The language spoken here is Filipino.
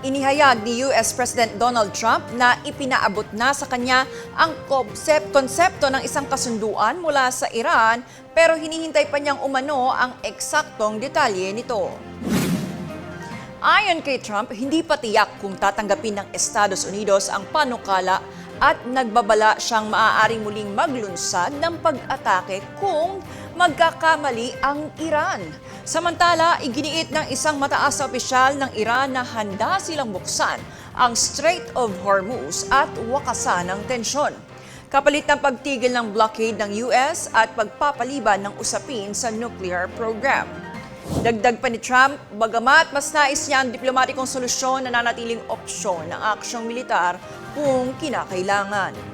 Inihayag ni US President Donald Trump na ipinaabot na sa kanya ang konsepto ng isang kasunduan mula sa Iran pero hinihintay pa niyang umano ang eksaktong detalye nito. Ayon kay Trump, hindi pa tiyak kung tatanggapin ng Estados Unidos ang panukala at nagbabala siyang maaaring muling maglunsad ng pag-atake kung magkakamali ang Iran. Samantala, iginiit ng isang mataas na opisyal ng Iran na handa silang buksan ang Strait of Hormuz at wakasan ng tensyon. Kapalit ng pagtigil ng blockade ng US at pagpapaliban ng usapin sa nuclear program. Dagdag pa ni Trump, bagamat mas nais niya ang diplomatikong solusyon na nanatiling opsyon ng aksyong militar kung kinakailangan.